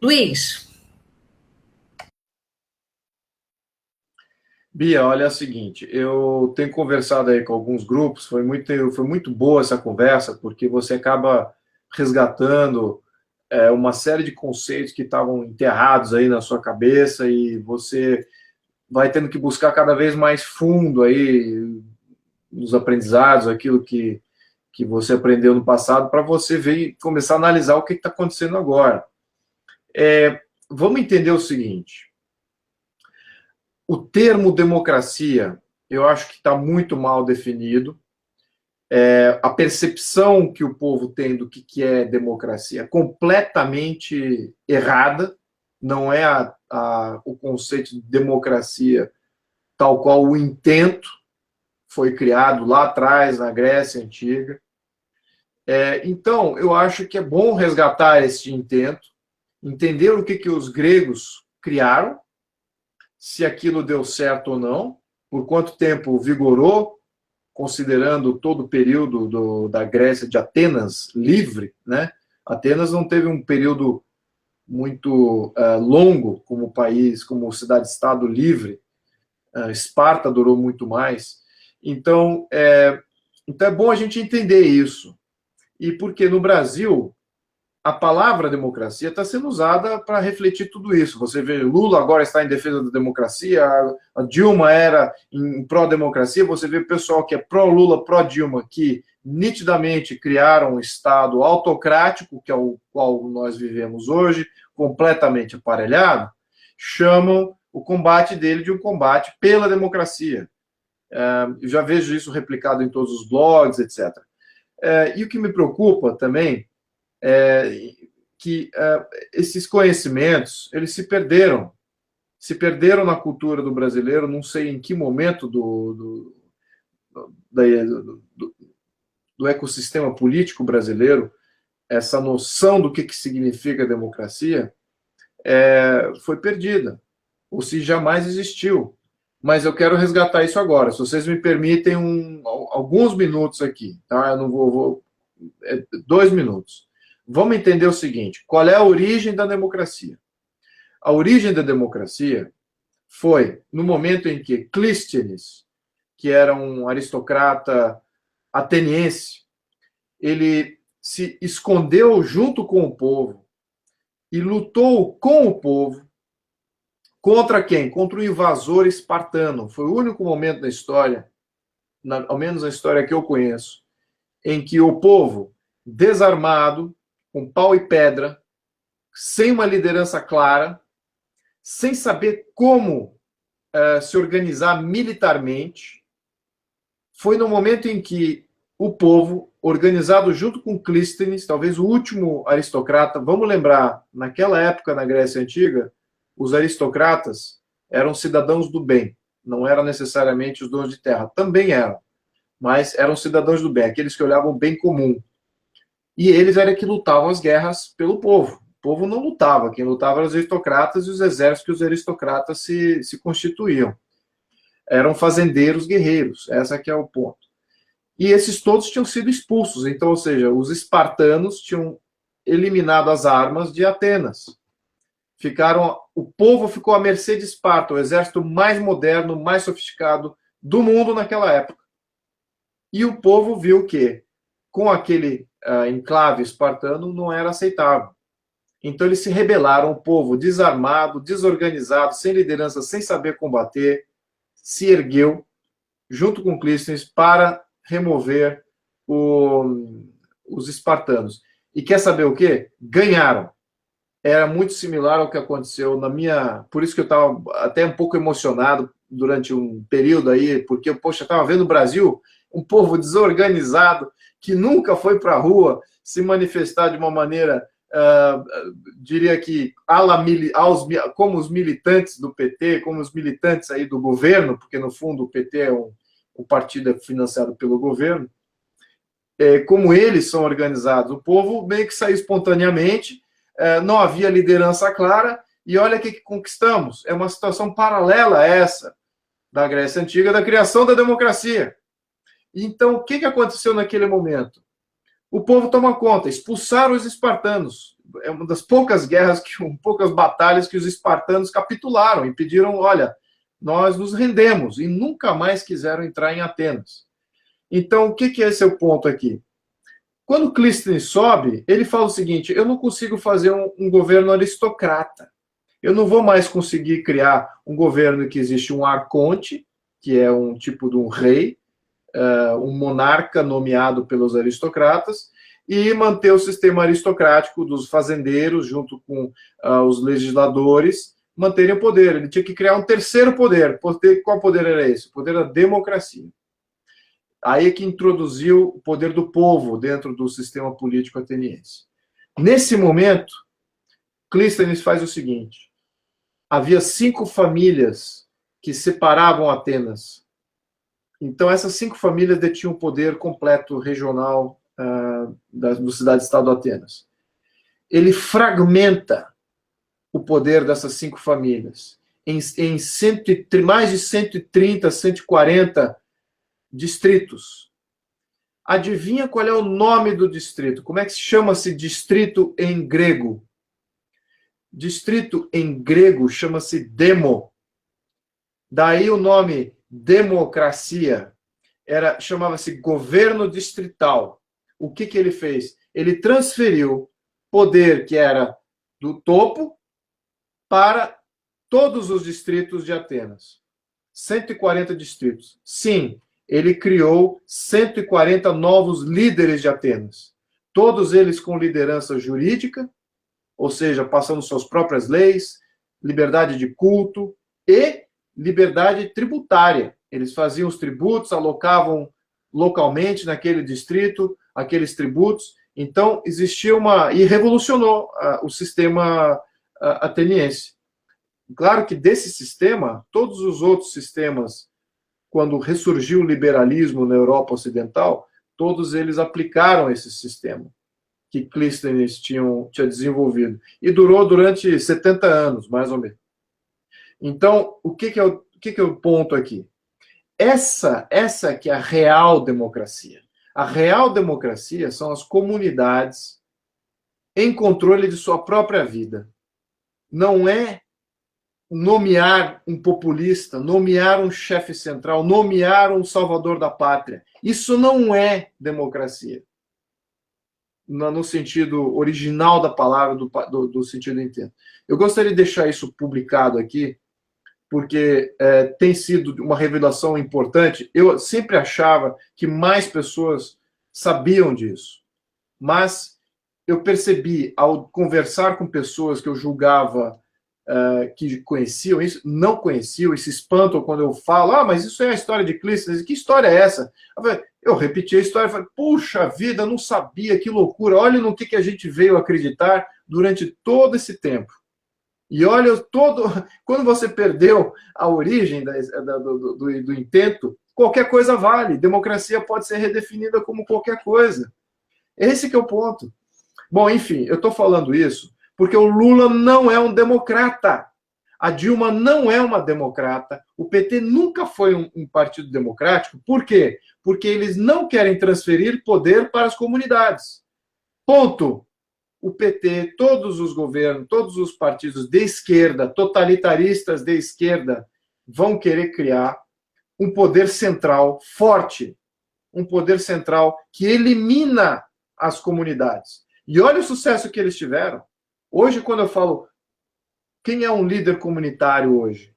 Luiz, Bia, olha, é o seguinte, eu tenho conversado aí com alguns grupos, foi muito boa essa conversa, porque você acaba resgatando uma série de conceitos que estavam enterrados aí na sua cabeça e você vai tendo que buscar cada vez mais fundo aí nos aprendizados, aquilo que você aprendeu no passado, para você ver e começar a analisar o que está acontecendo agora. Vamos entender o seguinte, o termo democracia, eu acho que está muito mal definido. A percepção que o povo tem do que é democracia é completamente errada. Não é o conceito de democracia tal qual o intento foi criado lá atrás, na Grécia Antiga. Então, eu acho que é bom resgatar esse intento, entender o que os gregos criaram, se aquilo deu certo ou não, por quanto tempo vigorou, considerando todo o período da Grécia de Atenas livre, né? Atenas não teve um período muito longo como país, como cidade-estado livre. Esparta durou muito mais. Então é bom a gente entender isso. E porque no Brasil a palavra democracia está sendo usada para refletir tudo isso. Você vê, Lula agora está em defesa da democracia, a Dilma era em pró-democracia, você vê o pessoal que é pró-Lula, pró-Dilma, que nitidamente criaram um Estado autocrático, que é o qual nós vivemos hoje, completamente aparelhado, chamam o combate dele de um combate pela democracia. Eu já vejo isso replicado em todos os blogs, etc. E o que me preocupa também que esses conhecimentos, eles se perderam na cultura do brasileiro, não sei em que momento do ecossistema político brasileiro, essa noção do que significa democracia foi perdida, ou se jamais existiu. Mas eu quero resgatar isso agora. Se vocês me permitem alguns minutos aqui, tá? Eu não vou 2 minutos. Vamos entender o seguinte: qual é a origem da democracia? A origem da democracia foi no momento em que Clístenes, que era um aristocrata ateniense, ele se escondeu junto com o povo e lutou com o povo contra quem? Contra o invasor espartano. Foi o único momento da história, ao menos na história que eu conheço, em que o povo, desarmado, com pau e pedra, sem uma liderança clara, sem saber como se organizar militarmente, foi no momento em que o povo, organizado junto com Clístenes, talvez o último aristocrata, vamos lembrar, naquela época na Grécia Antiga, os aristocratas eram cidadãos do bem, não eram necessariamente os donos de terra, também eram, mas eram cidadãos do bem, aqueles que olhavam o bem comum. E eles eram que lutavam as guerras pelo povo. O povo não lutava, quem lutava eram os aristocratas e os exércitos que os aristocratas se constituíam. Eram fazendeiros guerreiros, essa que é o ponto. E esses todos tinham sido expulsos, então, ou seja, os espartanos tinham eliminado as armas de Atenas. O povo ficou à mercê de Esparta, o exército mais moderno, mais sofisticado do mundo naquela época. E o povo viu que, com aquele enclave espartano, não era aceitável. Então eles se rebelaram, o povo desarmado, desorganizado, sem liderança, sem saber combater, se ergueu, junto com Clístenes, para remover os espartanos. E quer saber o quê? Ganharam. Era muito similar ao que aconteceu na minha... Por isso que eu estava até um pouco emocionado durante um período aí, porque, poxa, eu estava vendo o Brasil, um povo desorganizado, que nunca foi para a rua se manifestar de uma maneira, diria que, como os militantes do PT, como os militantes aí do governo, porque, no fundo, o PT é um partido financiado pelo governo, como eles são organizados. O povo meio que saiu espontaneamente, não havia liderança clara, e olha o que conquistamos. É uma situação paralela a essa da Grécia Antiga, da criação da democracia. Então, o que aconteceu naquele momento? O povo toma conta, expulsaram os espartanos. é uma das poucas guerras, poucas batalhas que os espartanos capitularam e pediram, olha, nós nos rendemos, e nunca mais quiseram entrar em Atenas. Então, o que é esse o ponto aqui? Quando Clístenes sobe, ele fala o seguinte, eu não consigo fazer um governo aristocrata. Eu não vou mais conseguir criar um governo que existe um arconte, que é um tipo de um rei, um monarca nomeado pelos aristocratas, e manter o sistema aristocrático dos fazendeiros, junto com os legisladores, manterem o poder. Ele tinha que criar um terceiro poder. Qual poder era esse? O poder da democracia. Aí é que introduziu o poder do povo dentro do sistema político ateniense. Nesse momento, Clístenes faz o seguinte, havia 5 famílias que separavam Atenas. Então, essas 5 famílias detinham o poder completo regional da cidade-estado de Atenas. Ele fragmenta o poder dessas 5 famílias em mais de 130, 140 distritos. Adivinha qual é o nome do distrito? Como é que chama-se distrito em grego? Distrito em grego chama-se demo. Daí o nome democracia. Chamava-se governo distrital. O que ele fez? Ele transferiu poder que era do topo para todos os distritos de Atenas. 140 distritos. Sim, ele criou 140 novos líderes de Atenas. Todos eles com liderança jurídica, ou seja, passando suas próprias leis, liberdade de culto e liberdade tributária. Eles faziam os tributos, alocavam localmente naquele distrito aqueles tributos. Então, existia e revolucionou o sistema ateniense. Claro que desse sistema, todos os outros sistemas, quando ressurgiu o liberalismo na Europa Ocidental, todos eles aplicaram esse sistema que Clístenes tinha desenvolvido. E durou durante 70 anos, mais ou menos. Então, o que é o ponto aqui? Essa que é a real democracia. A real democracia são as comunidades em controle de sua própria vida. Não é nomear um populista, nomear um chefe central, nomear um salvador da pátria. Isso não é democracia. No sentido original da palavra, do sentido inteiro. Eu gostaria de deixar isso publicado aqui, porque tem sido uma revelação importante. Eu sempre achava que mais pessoas sabiam disso, mas eu percebi, ao conversar com pessoas que eu julgava que conheciam isso, não conheciam e se espantam quando eu falo, mas isso é a história de Clístenes. Que história é essa? Eu repeti a história e falei, puxa vida, não sabia, que loucura, olha no que a gente veio acreditar durante todo esse tempo. E olha, quando você perdeu a origem do intento, qualquer coisa vale. Democracia pode ser redefinida como qualquer coisa. Esse que é o ponto. Bom, enfim, eu estou falando isso porque o Lula não é um democrata. A Dilma não é uma democrata. O PT nunca foi um partido democrático. Por quê? Porque eles não querem transferir poder para as comunidades. Ponto. O PT, todos os governos, todos os partidos de esquerda, totalitaristas de esquerda, vão querer criar um poder central forte, um poder central que elimina as comunidades. E olha o sucesso que eles tiveram. Hoje, quando eu falo quem é um líder comunitário hoje,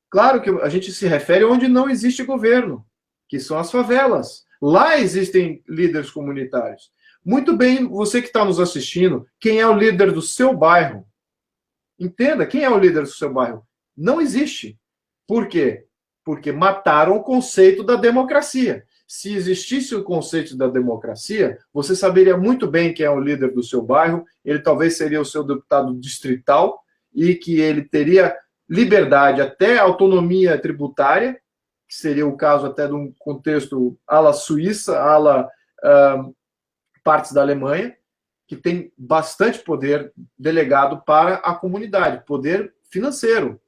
claro que a gente se refere onde não existe governo, que são as favelas. Lá existem líderes comunitários. Muito bem, você que está nos assistindo, quem é o líder do seu bairro? Entenda, quem é o líder do seu bairro? Não existe. Por quê? Porque mataram o conceito da democracia. Se existisse o conceito da democracia, você saberia muito bem quem é o líder do seu bairro, ele talvez seria o seu deputado distrital e que ele teria liberdade, até autonomia tributária, que seria o caso até de um contexto ala Suíça, ala partes da Alemanha, que tem bastante poder delegado para a comunidade, poder financeiro.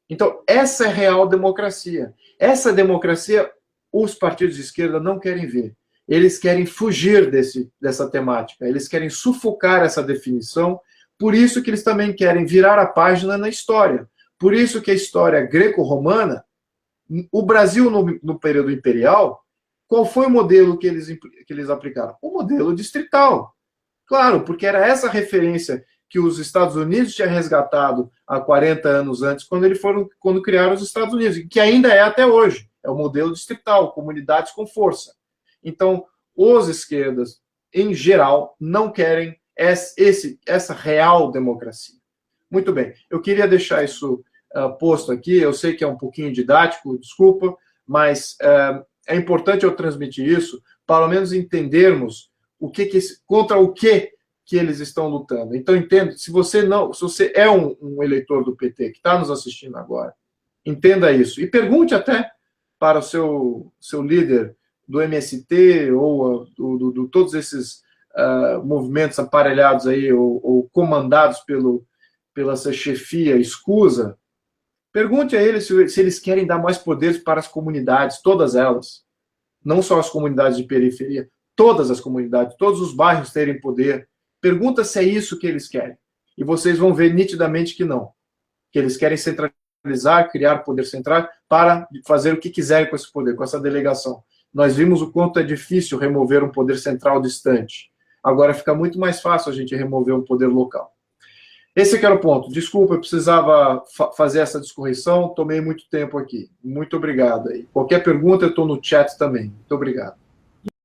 Então, essa é a real democracia. Essa democracia, os partidos de esquerda não querem ver. Eles querem fugir dessa temática, eles querem sufocar essa definição Por isso que eles também querem virar a página na história. Por isso que a história greco-romana, o Brasil no período imperial, qual foi o modelo que eles aplicaram? O modelo distrital. Claro, porque era essa referência que os Estados Unidos tinham resgatado há 40 anos antes, quando criaram os Estados Unidos, que ainda é até hoje. É o modelo distrital, comunidades com força. Então, os esquerdas, em geral, não querem essa real democracia. Muito bem, eu queria deixar isso posto aqui, eu sei que é um pouquinho didático, desculpa, mas é importante eu transmitir isso, para ao menos entendermos contra o que eles estão lutando. Então, entenda, se você é um eleitor do PT que está nos assistindo agora, entenda isso. E pergunte até para o seu líder do MST ou todos esses movimentos aparelhados aí, ou comandados pela essa chefia escusa, pergunte a eles se eles querem dar mais poderes para as comunidades, todas elas. Não só as comunidades de periferia, todas as comunidades, todos os bairros terem poder. Pergunta se é isso que eles querem. E vocês vão ver nitidamente que não. Que eles querem centralizar, criar poder central para fazer o que quiserem com esse poder, com essa delegação. Nós vimos o quanto é difícil remover um poder central distante. Agora fica muito mais fácil a gente remover um poder local. Esse aqui era o ponto. Desculpa, eu precisava fazer essa discorreção. Tomei muito tempo aqui. Muito obrigado. Qualquer pergunta, eu estou no chat também. Muito obrigado.